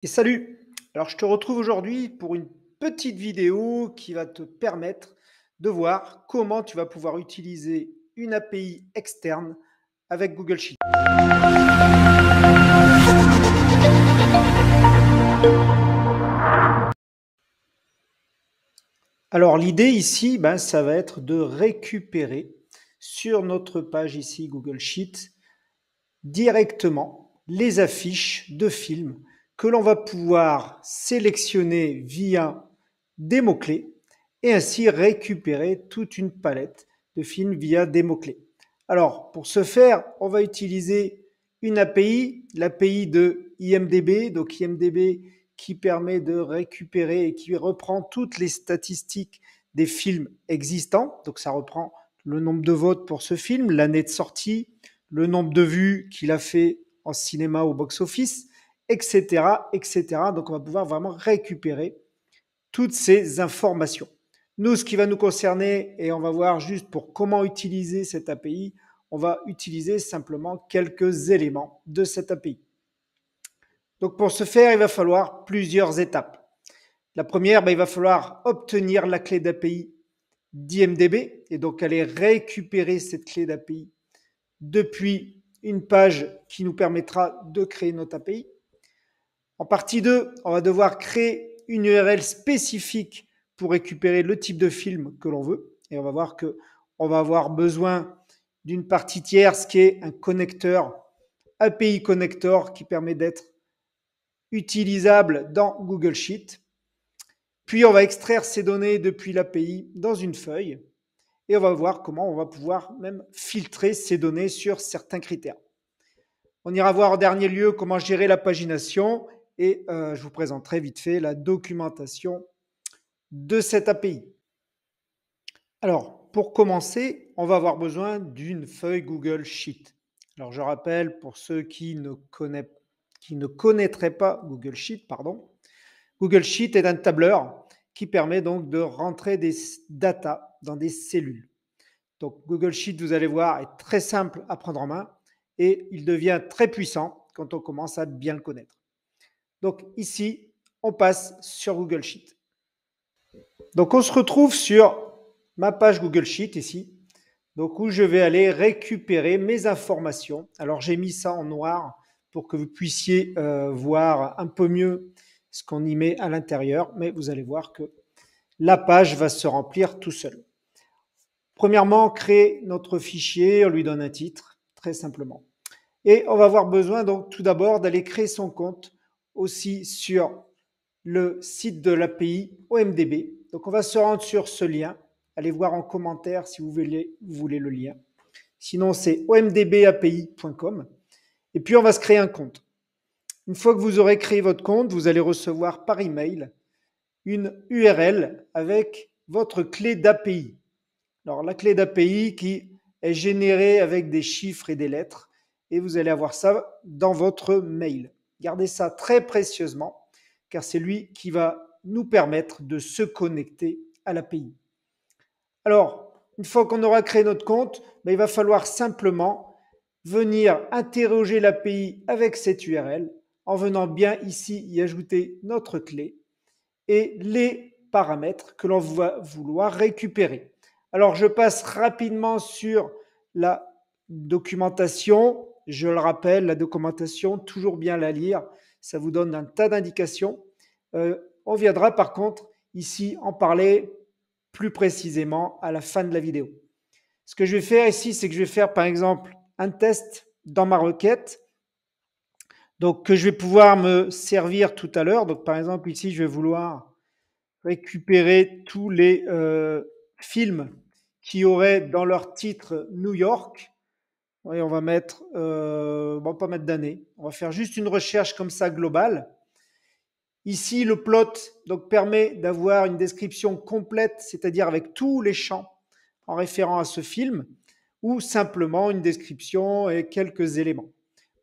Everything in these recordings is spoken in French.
Et salut! Alors je te retrouve aujourd'hui pour une petite vidéo qui va te permettre de voir comment tu vas pouvoir utiliser une API externe avec Google Sheet. Alors l'idée ici, ça va être de récupérer sur notre page ici Google Sheet directement les affiches de films que l'on va pouvoir sélectionner via des mots-clés et ainsi récupérer toute une palette de films via des mots-clés. Alors, pour ce faire, on va utiliser une API, l'API de IMDb, donc IMDb qui permet de récupérer et qui reprend toutes les statistiques des films existants. Donc, ça reprend le nombre de votes pour ce film, l'année de sortie, le nombre de vues qu'il a fait en cinéma au box-office, etc., etc. Donc, on va pouvoir vraiment récupérer toutes ces informations. Nous, ce qui va nous concerner, et on va voir juste pour comment utiliser cette API, on va utiliser simplement quelques éléments de cette API. Donc, pour ce faire, il va falloir plusieurs étapes. La première, il va falloir obtenir la clé d'API d'IMDb et donc aller récupérer cette clé d'API depuis une page qui nous permettra de créer notre API. En partie 2, on va devoir créer une URL spécifique pour récupérer le type de film que l'on veut. Et on va voir qu'on va avoir besoin d'une partie tierce qui est un connecteur, API connector, qui permet d'être utilisable dans Google Sheet. Puis on va extraire ces données depuis l'API dans une feuille et on va voir comment on va pouvoir même filtrer ces données sur certains critères. On ira voir en dernier lieu comment gérer la pagination et je vous présenterai vite fait la documentation de cette API. Alors, pour commencer, on va avoir besoin d'une feuille Google Sheet. Alors, je rappelle pour ceux qui ne connaîtraient pas Google Sheet, Google Sheet est un tableur qui permet donc de rentrer des datas dans des cellules. Donc, Google Sheet, vous allez voir, est très simple à prendre en main et il devient très puissant quand on commence à bien le connaître. Donc, ici, on passe sur Google Sheet. Donc, on se retrouve sur ma page Google Sheet ici, donc où je vais aller récupérer mes informations. Alors, j'ai mis ça en noir pour que vous puissiez voir un peu mieux ce qu'on y met à l'intérieur, mais vous allez voir que la page va se remplir tout seul. Premièrement, créer notre fichier, on lui donne un titre, très simplement. Et on va avoir besoin donc tout d'abord d'aller créer son compte aussi sur le site de l'API OMDB. Donc on va se rendre sur ce lien. Allez voir en commentaire si vous voulez le lien. Sinon, c'est omdbapi.com. Et puis on va se créer un compte. Une fois que vous aurez créé votre compte, vous allez recevoir par email une URL avec votre clé d'API. Alors la clé d'API qui est générée avec des chiffres et des lettres et vous allez avoir ça dans votre mail. Gardez ça très précieusement car c'est lui qui va nous permettre de se connecter à l'API. Alors, une fois qu'on aura créé notre compte, il va falloir simplement venir interroger l'API avec cette URL en venant bien ici y ajouter notre clé et les paramètres que l'on va vouloir récupérer. Alors, je passe rapidement sur la documentation. Je le rappelle, la documentation, toujours bien la lire. Ça vous donne un tas d'indications. On viendra par contre ici en parler plus précisément à la fin de la vidéo. Ce que je vais faire ici, c'est que je vais faire par exemple un test dans ma requête. Donc, que je vais pouvoir me servir tout à l'heure. Donc, par exemple, ici, je vais vouloir récupérer tous les films qui auraient dans leur titre New York. Et on va mettre, on va pas mettre d'année. On va faire juste une recherche comme ça globale. Ici, le plot donc, permet d'avoir une description complète, c'est-à-dire avec tous les champs en référant à ce film, ou simplement une description et quelques éléments.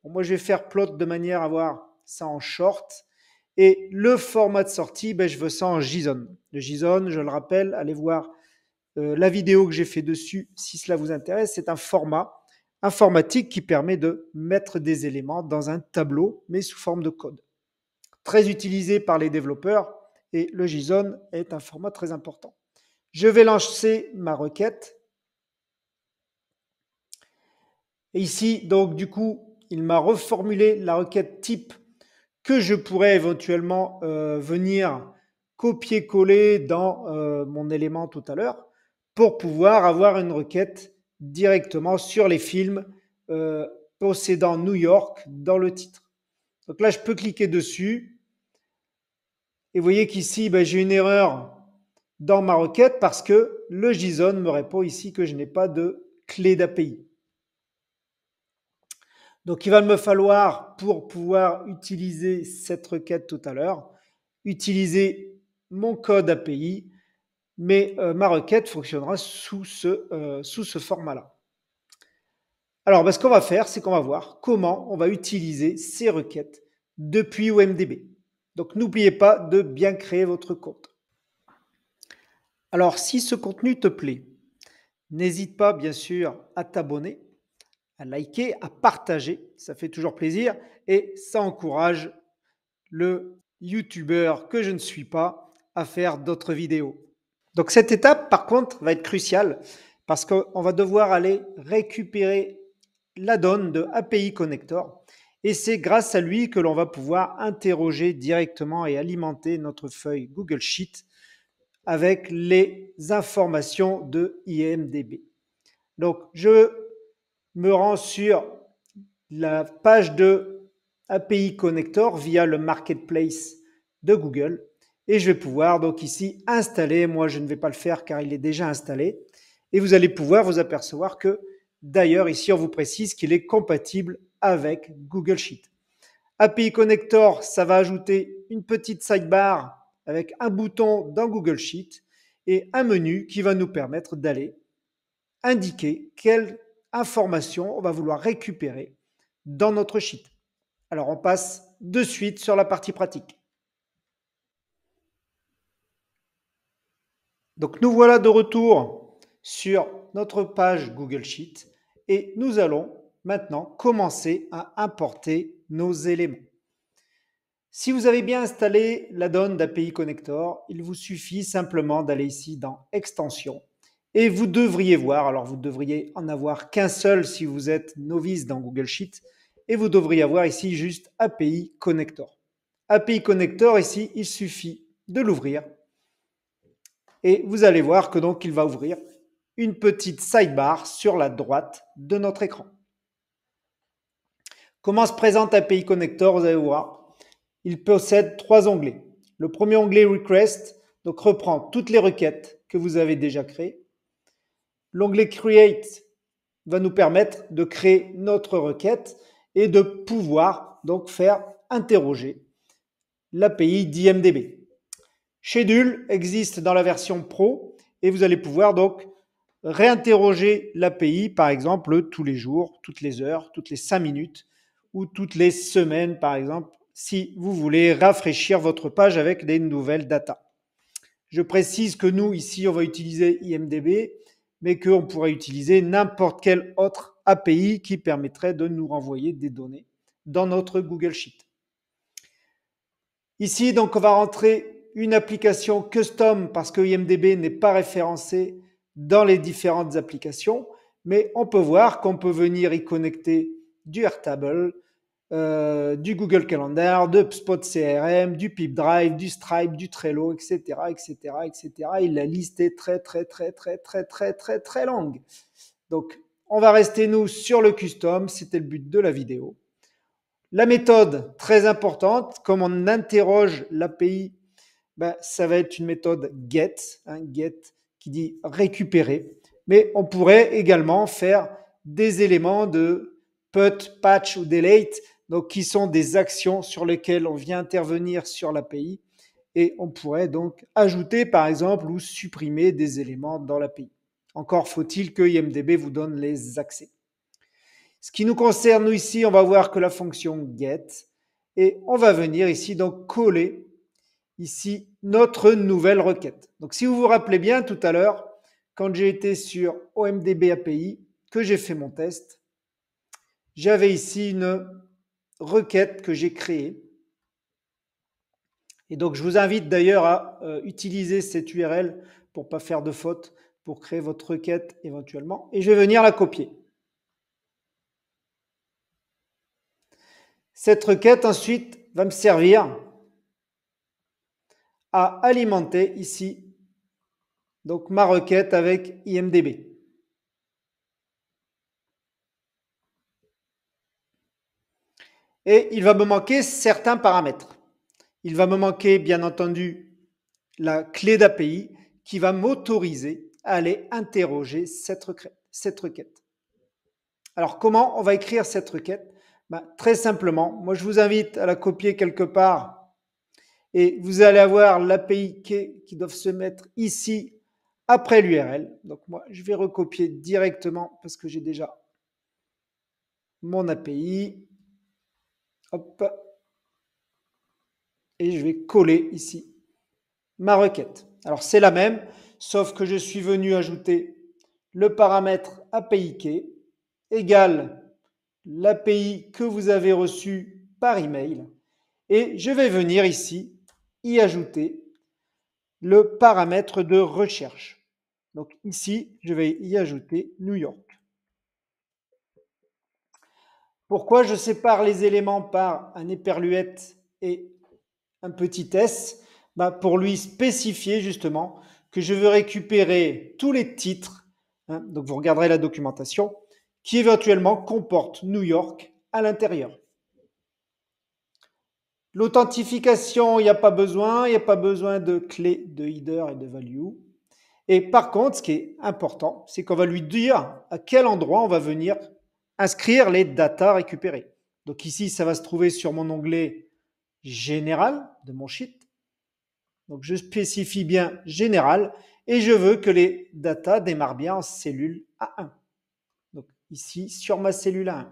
Bon, moi, je vais faire plot de manière à avoir ça en short. Et le format de sortie, je veux ça en JSON. Le JSON, je le rappelle, allez voir la vidéo que j'ai fait dessus si cela vous intéresse. C'est un format informatique qui permet de mettre des éléments dans un tableau, mais sous forme de code. très utilisé par les développeurs et le JSON est un format très important. Je vais lancer ma requête. Et ici, donc, du coup, il m'a reformulé la requête type que je pourrais éventuellement venir copier-coller dans mon élément tout à l'heure pour pouvoir avoir une requête directement sur les films possédant New York dans le titre. Donc là, je peux cliquer dessus et vous voyez qu'ici, ben, j'ai une erreur dans ma requête parce que le JSON me répond ici que je n'ai pas de clé d'API. Donc, il va me falloir, pour pouvoir utiliser cette requête tout à l'heure, utiliser mon code API, mais ma requête fonctionnera sous ce format-là. Alors, ben, ce qu'on va faire, c'est qu'on va voir comment on va utiliser ces requêtes depuis OMDB. Donc, n'oubliez pas de bien créer votre compte. Alors, si ce contenu te plaît, n'hésite pas, bien sûr, à t'abonner, à liker, à partager, ça fait toujours plaisir et ça encourage le youtubeur que je ne suis pas à faire d'autres vidéos. Donc cette étape, par contre, va être cruciale parce qu'on va devoir aller récupérer l'add-on de API Connector et c'est grâce à lui que l'on va pouvoir interroger directement et alimenter notre feuille Google Sheet avec les informations de IMDB. Donc, je me rends sur la page de API Connector via le Marketplace de Google et je vais pouvoir donc ici installer. Moi, je ne vais pas le faire car il est déjà installé. Et vous allez pouvoir vous apercevoir que d'ailleurs, ici, on vous précise qu'il est compatible avec Google Sheet. API Connector, ça va ajouter une petite sidebar avec un bouton dans Google Sheet et un menu qui va nous permettre d'aller indiquer quelle information on va vouloir récupérer dans notre sheet. Alors, on passe de suite sur la partie pratique. Donc, nous voilà de retour sur notre page Google Sheet et nous allons maintenant commencer à importer nos éléments. Si vous avez bien installé l'add-on d'API Connector, il vous suffit simplement d'aller ici dans Extensions et vous devriez voir, alors vous devriez en avoir qu'un seul si vous êtes novice dans Google Sheet, et vous devriez avoir ici juste API Connector. API Connector, ici, il suffit de l'ouvrir et vous allez voir que donc il va ouvrir une petite sidebar sur la droite de notre écran. Comment se présente API Connector? Vous allez voir. Il possède trois onglets. Le premier onglet Request donc reprend toutes les requêtes que vous avez déjà créées. L'onglet Create va nous permettre de créer notre requête et de pouvoir donc faire interroger l'API d'IMDB. Schedule existe dans la version Pro et vous allez pouvoir donc réinterroger l'API par exemple tous les jours, toutes les heures, toutes les 5 minutes ou toutes les semaines par exemple si vous voulez rafraîchir votre page avec des nouvelles datas. Je précise que nous, ici, on va utiliser IMDB, mais qu'on pourrait utiliser n'importe quelle autre API qui permettrait de nous renvoyer des données dans notre Google Sheet. Ici, donc, on va rentrer une application custom parce que IMDB n'est pas référencé dans les différentes applications, mais on peut voir qu'on peut venir y connecter du Airtable, du Google Calendar, de Spot CRM, du PipDrive, du Stripe, du Trello, etc., etc., etc. Et la liste est très longue. Donc, on va rester, nous, sur le custom. C'était le but de la vidéo. La méthode, très importante, comme on interroge l'API, ben, ça va être une méthode get, get qui dit récupérer. Mais on pourrait également faire des éléments de put, patch ou delete, donc qui sont des actions sur lesquelles on vient intervenir sur l'API. Et on pourrait donc ajouter, par exemple, ou supprimer des éléments dans l'API. Encore faut-il que IMDB vous donne les accès. Ce qui nous concerne, nous ici, on va voir que la fonction get, et on va venir ici donc coller ici notre nouvelle requête. Donc si vous vous rappelez bien tout à l'heure, quand j'ai été sur OMDB API, que j'ai fait mon test, j'avais ici une requête que j'ai créée Et donc, je vous invite d'ailleurs à utiliser cette URL pour ne pas faire de faute, pour créer votre requête éventuellement. Et je vais venir la copier. Cette requête ensuite va me servir à alimenter ici donc ma requête avec IMDb. Et il va me manquer certains paramètres. Il va me manquer bien entendu la clé d'API qui va m'autoriser à aller interroger cette requête. Alors comment on va écrire cette requête? Très simplement, moi je vous invite à la copier quelque part et vous allez avoir l'API qui doivent se mettre ici après l'URL. Donc moi je vais recopier directement parce que j'ai déjà mon API. Hop. Et je vais coller ici ma requête. Alors c'est la même, sauf que je suis venu ajouter le paramètre API key égale l'API que vous avez reçu par email et je vais venir ici y ajouter le paramètre de recherche. Donc ici, je vais y ajouter New York. Pourquoi je sépare les éléments par un éperluette et un petit s? Pour lui spécifier justement que je veux récupérer tous les titres, hein, donc vous regarderez la documentation, qui éventuellement comportent New York à l'intérieur. L'authentification, il n'y a pas besoin de clé de header et de value. Et par contre, ce qui est important, c'est qu'on va lui dire à quel endroit on va venir inscrire les datas récupérées. Donc ici, ça va se trouver sur mon onglet général de mon sheet. Donc je spécifie bien général et je veux que les datas démarrent bien en cellule A1. Donc ici, sur ma cellule A1.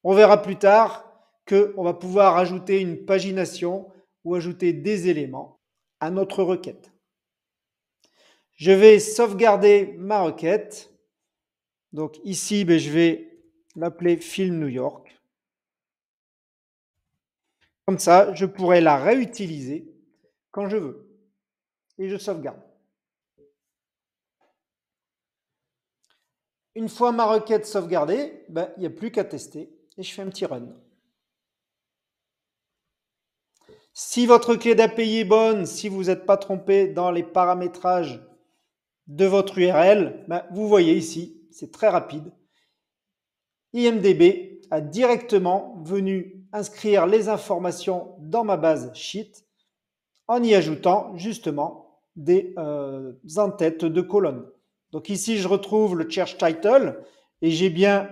On verra plus tard qu'on va pouvoir ajouter une pagination ou ajouter des éléments à notre requête. Je vais sauvegarder ma requête. Donc ici, je vais l'appeler Film New York. Comme ça, je pourrai la réutiliser quand je veux. Et je sauvegarde. Une fois ma requête sauvegardée, il n'y a plus qu'à tester. Et je fais un petit run. Si votre clé d'API est bonne, si vous n'êtes pas trompé dans les paramétrages de votre URL, vous voyez ici, c'est très rapide. IMDb a directement venu inscrire les informations dans ma base sheet en y ajoutant justement des en-têtes de colonnes. Donc ici, je retrouve le Church Title et j'ai bien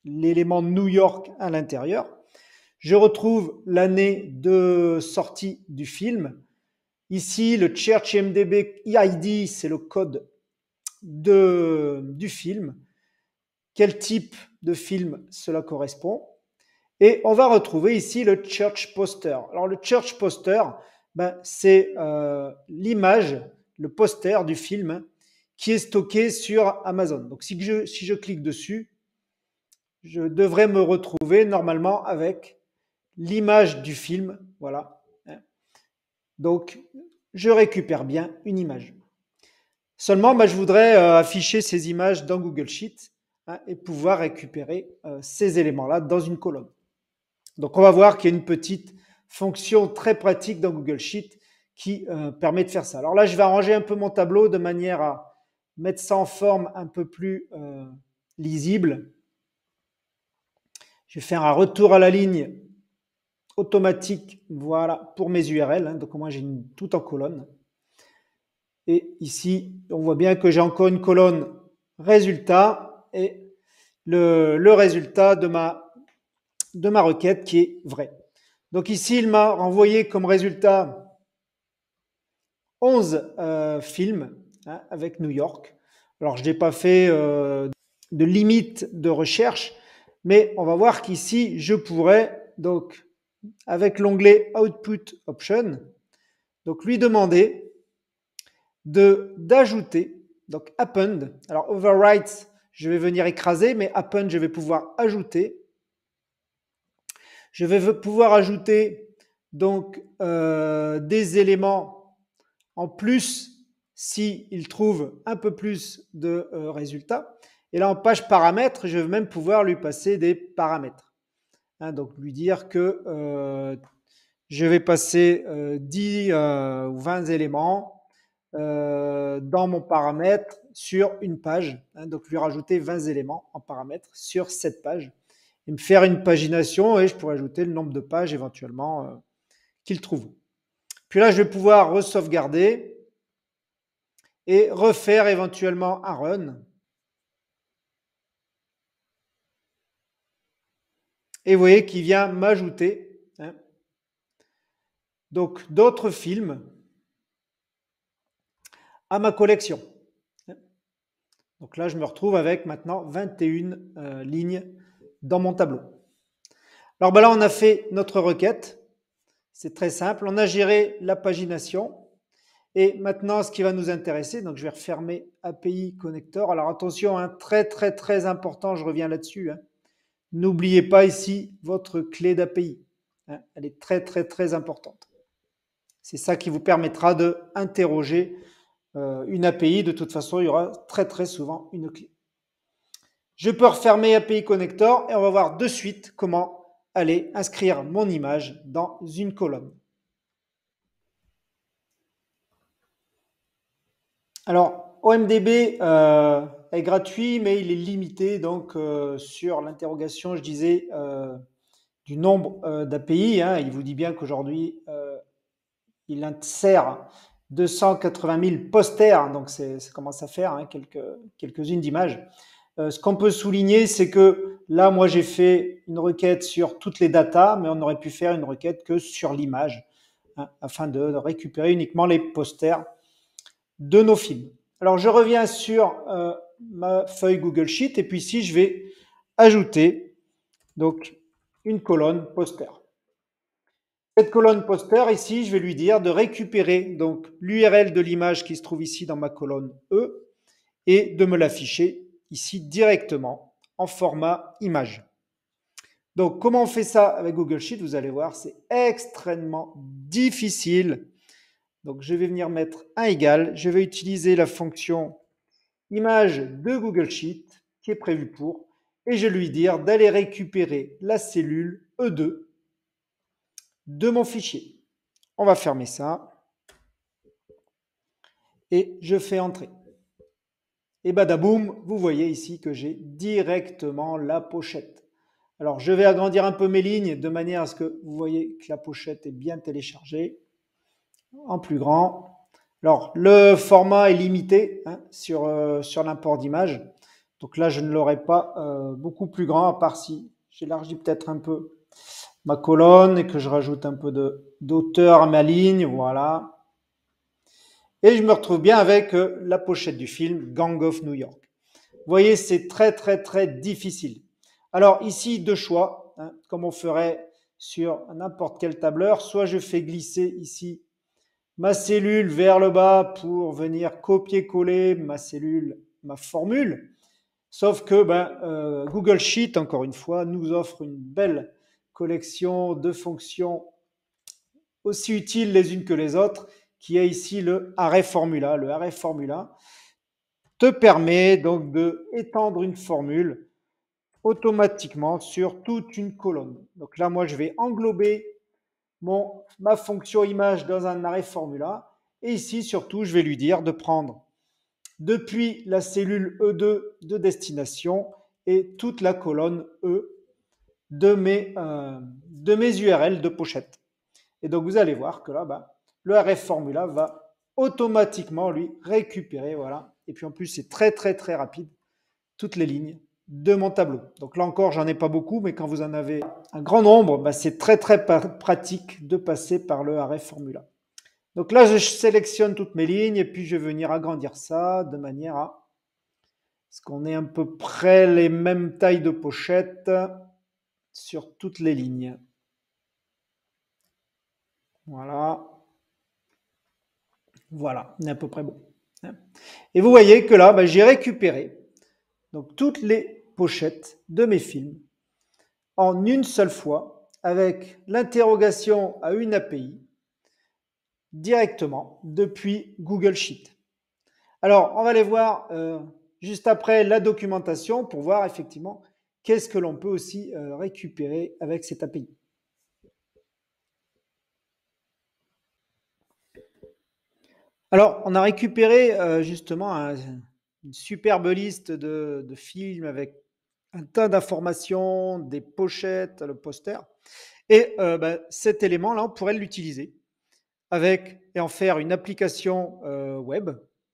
l'élément New York à l'intérieur. Je retrouve l'année de sortie du film. Ici, le Church IMDb ID, c'est le code du film. Quel type de film cela correspond? Et on va retrouver ici le Church Poster. Alors le Church Poster, c'est l'image, le poster du film qui est stocké sur Amazon. Donc si je clique dessus, je devrais me retrouver normalement avec l'image du film. Voilà. Donc je récupère bien une image. Seulement, je voudrais afficher ces images dans Google Sheet et pouvoir récupérer ces éléments-là dans une colonne. Donc, on va voir qu'il y a une petite fonction très pratique dans Google Sheet qui permet de faire ça. Alors là, je vais arranger un peu mon tableau de manière à mettre ça en forme un peu plus lisible. Je vais faire un retour à la ligne automatique, voilà, pour mes URL. Donc, moi, j'ai tout en colonne. Et ici, on voit bien que j'ai encore une colonne résultat et le résultat de ma requête qui est vrai. Donc ici, il m'a renvoyé comme résultat 11 films avec New York. Alors, je n'ai pas fait de limite de recherche, mais on va voir qu'ici, je pourrais, donc, avec l'onglet Output Option, donc lui demander d'ajouter, donc append, alors overwrite, je vais venir écraser, mais append, je vais pouvoir ajouter. Je vais pouvoir ajouter donc des éléments en plus s'il trouve un peu plus de résultats. Et là, en page paramètres, je vais même pouvoir lui passer des paramètres. Hein, donc, lui dire que je vais passer 10 ou 20 éléments dans mon paramètre sur une page. Hein, donc, lui rajouter 20 éléments en paramètre sur cette page. Et me faire une pagination et je pourrais ajouter le nombre de pages éventuellement qu'il trouve. Puis là, je vais pouvoir re-sauvegarder et refaire éventuellement un run. Et vous voyez qu'il vient m'ajouter donc d'autres films à ma collection. Donc là, je me retrouve avec maintenant 21 lignes dans mon tableau. Alors ben là, on a fait notre requête. C'est très simple. On a géré la pagination. Et maintenant, ce qui va nous intéresser, donc je vais refermer API Connector. Alors attention, hein, très important, je reviens là-dessus. Hein. N'oubliez pas ici votre clé d'API. Hein, elle est très importante. C'est ça qui vous permettra d'interroger une API. De toute façon, il y aura très souvent une clé. Je peux refermer API Connector et on va voir de suite comment aller inscrire mon image dans une colonne. Alors, OMDB est gratuit, mais il est limité donc sur l'interrogation, je disais, du nombre d'API. Hein. Il vous dit bien qu'aujourd'hui, il insère 280 000 posters, donc ça commence à faire hein, quelques-unes d'images. Ce qu'on peut souligner, c'est que là, moi, j'ai fait une requête sur toutes les datas, mais on aurait pu faire une requête que sur l'image, hein, afin de récupérer uniquement les posters de nos films. Alors, je reviens sur ma feuille Google Sheet, et puis ici, je vais ajouter donc une colonne poster. Cette colonne poster, ici, je vais lui dire de récupérer donc l'URL de l'image qui se trouve ici dans ma colonne E et de me l'afficher ici directement en format image. Donc, comment on fait ça avec Google Sheet? Vous allez voir, c'est extrêmement difficile. Donc, je vais venir mettre un égal. Je vais utiliser la fonction image de Google Sheet qui est prévue pour et je vais lui dire d'aller récupérer la cellule E2 de mon fichier. On va fermer ça et je fais entrer. Et badaboum, vous voyez ici que j'ai directement la pochette. Alors, je vais agrandir un peu mes lignes de manière à ce que vous voyez que la pochette est bien téléchargée en plus grand. Alors, le format est limité hein, sur l'import d'image. Donc là, je ne l'aurai pas beaucoup plus grand, à part si j'élargis peut-être un peu ma colonne et que je rajoute un peu d'auteur à ma ligne. Voilà. Et je me retrouve bien avec la pochette du film Gang of New York. Vous voyez, c'est très difficile. Alors ici, deux choix, hein, comme on ferait sur n'importe quel tableur. Soit je fais glisser ici ma cellule vers le bas pour venir copier-coller ma cellule, ma formule. Sauf que Google Sheet, encore une fois, nous offre une belle collection de fonctions aussi utiles les unes que les autres, qui est ici le array formula. Le array formula te permet donc d'étendre une formule automatiquement sur toute une colonne. Donc là, moi, je vais englober ma fonction image dans un array formula. Et ici, surtout, je vais lui dire de prendre depuis la cellule E2 de destination et toute la colonne E de mes URL de pochette. Et donc, vous allez voir que là, le array formula va automatiquement lui récupérer, voilà. Et puis en plus, c'est très rapide, toutes les lignes de mon tableau. Donc là encore, j'en ai pas beaucoup, mais quand vous en avez un grand nombre, c'est très pratique de passer par le array formula. Donc là, je sélectionne toutes mes lignes et puis je vais venir agrandir ça de manière à ce qu'on ait à peu près les mêmes tailles de pochette sur toutes les lignes. Voilà. Voilà, on est à peu près bon. Et vous voyez que là, j'ai récupéré donc, toutes les pochettes de mes films en une seule fois avec l'interrogation à une API directement depuis Google Sheet. Alors, on va aller voir juste après la documentation pour voir effectivement qu'est-ce que l'on peut aussi récupérer avec cette API. Alors, on a récupéré justement une superbe liste de films avec un tas d'informations, des pochettes, le poster. Et cet élément-là, on pourrait l'utiliser et en faire une application web,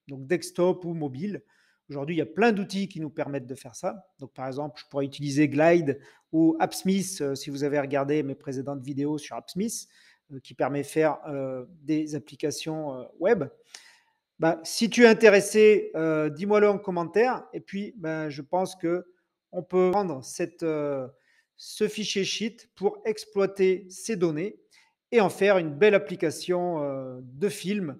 donc desktop ou mobile. Aujourd'hui, il y a plein d'outils qui nous permettent de faire ça. Donc, par exemple, je pourrais utiliser Glide ou AppSmith, si vous avez regardé mes précédentes vidéos sur AppSmith, qui permet de faire des applications web. Si tu es intéressé, dis-moi-le en commentaire. Et puis, je pense qu'on peut prendre ce fichier sheet pour exploiter ces données et en faire une belle application de film.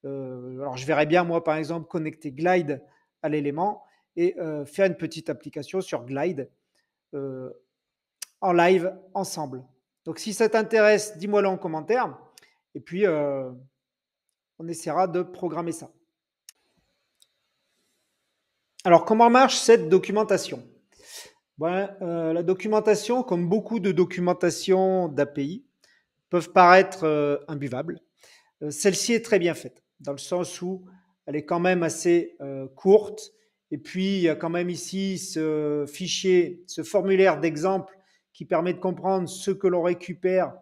Alors, je verrais bien, moi, par exemple, connecter Glide à l'élément et faire une petite application sur Glide euh, en live ensemble. Donc, si ça t'intéresse, dis-moi-le en commentaire. Et puis, on essaiera de programmer ça. Alors, comment marche cette documentation? La documentation, comme beaucoup de documentation d'API, peuvent paraître imbuvables. Celle-ci est très bien faite, dans le sens où elle est quand même assez courte. Et puis, il y a quand même ici ce fichier, ce formulaire d'exemple qui permet de comprendre ce que l'on récupère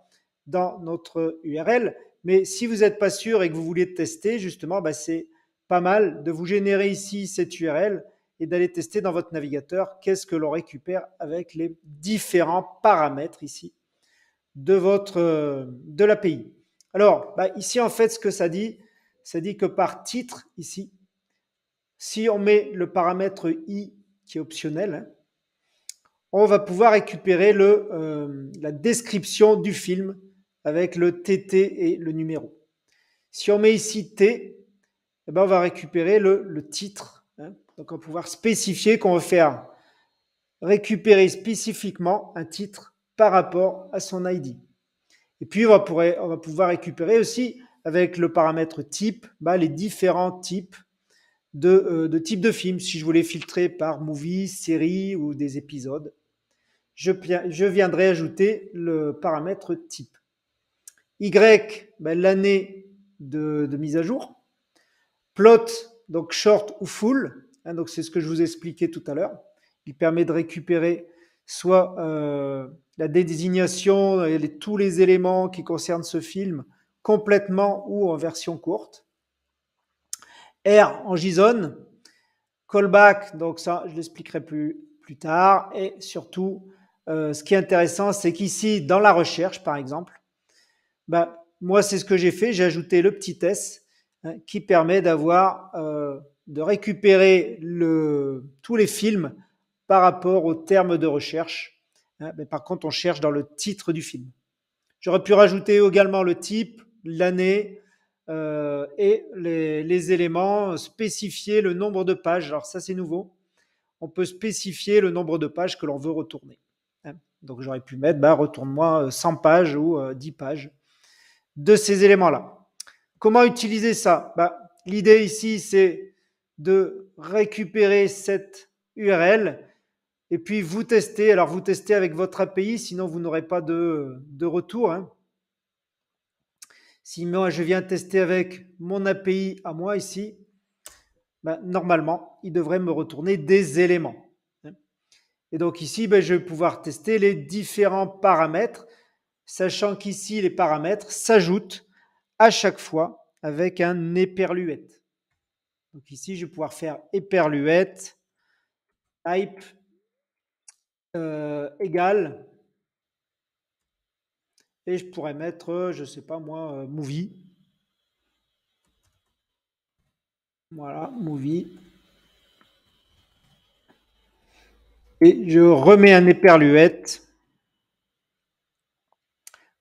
dans notre URL. Mais si vous n'êtes pas sûr et que vous voulez tester, justement, c'est pas mal de vous générer ici cette URL et d'aller tester dans votre navigateur qu'est-ce que l'on récupère avec les différents paramètres ici de l'API. Alors, ici, en fait, ce que ça dit que par titre, ici, si on met le paramètre i qui est optionnel, hein, on va pouvoir récupérer la description du film avec le TT et le numéro. Si on met ici T, on va récupérer le titre. Hein. Donc, on va pouvoir spécifier qu'on va faire récupérer spécifiquement un titre par rapport à son ID. Et puis, on va pouvoir récupérer aussi, avec le paramètre type, les différents types types de films. Si je voulais filtrer par movie, série ou des épisodes, je viendrai ajouter le paramètre type. Y, l'année de mise à jour. Plot, donc short ou full. Hein, donc c'est ce que je vous expliquais tout à l'heure. Il permet de récupérer soit la désignation et tous les éléments qui concernent ce film complètement ou en version courte. R en JSON, callback, donc ça je l'expliquerai plus tard. Et surtout, ce qui est intéressant, c'est qu'ici, dans la recherche par exemple, moi c'est ce que j'ai fait, j'ai ajouté le petit S hein, qui permet de récupérer tous les films par rapport aux termes de recherche. Hein, mais par contre, on cherche dans le titre du film. J'aurais pu rajouter également le type, l'année et les éléments, spécifier le nombre de pages. Alors ça, c'est nouveau. On peut spécifier le nombre de pages que l'on veut retourner. Hein. Donc j'aurais pu mettre, retourne-moi 100 pages ou 10 pages de ces éléments-là. Comment utiliser ça? L'idée ici, c'est de récupérer cette URL et puis vous testez. Alors, vous testez avec votre API, sinon vous n'aurez pas de retour. Hein. Si moi, je viens tester avec mon API à moi ici, normalement, il devrait me retourner des éléments. Hein. Et donc ici, je vais pouvoir tester les différents paramètres, sachant qu'ici, les paramètres s'ajoutent à chaque fois avec un éperluette. Donc ici, je vais pouvoir faire éperluette type égale et je pourrais mettre, je ne sais pas moi, movie. Voilà, movie. Et je remets un éperluette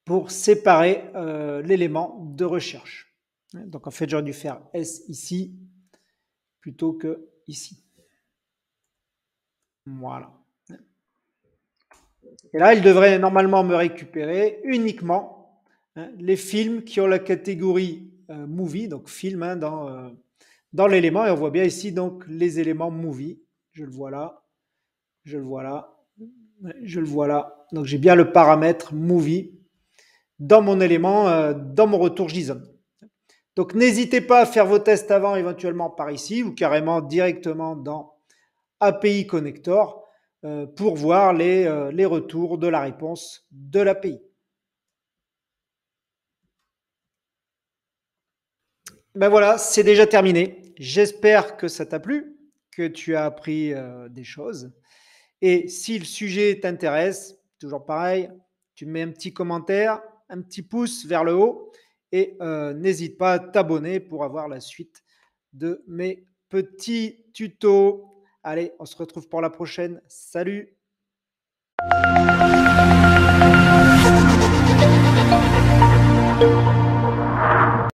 pour séparer l'élément de recherche. Donc en fait, j'aurais dû faire S ici plutôt que ici. Voilà. Et là, il devrait normalement me récupérer uniquement, hein, les films qui ont la catégorie movie, donc film, hein, dans l'élément. Et on voit bien ici donc les éléments movie. Je le vois là, je le vois là, je le vois là. Donc j'ai bien le paramètre movie dans mon élément, dans mon retour JSON. Donc n'hésitez pas à faire vos tests avant, éventuellement par ici, ou carrément directement dans API Connector, pour voir les retours de la réponse de l'API. Ben voilà, c'est déjà terminé. J'espère que ça t'a plu, que tu as appris des choses. Et si le sujet t'intéresse, toujours pareil, tu mets un petit commentaire, un petit pouce vers le haut et n'hésite pas à t'abonner pour avoir la suite de mes petits tutos. Allez, on se retrouve pour la prochaine. Salut!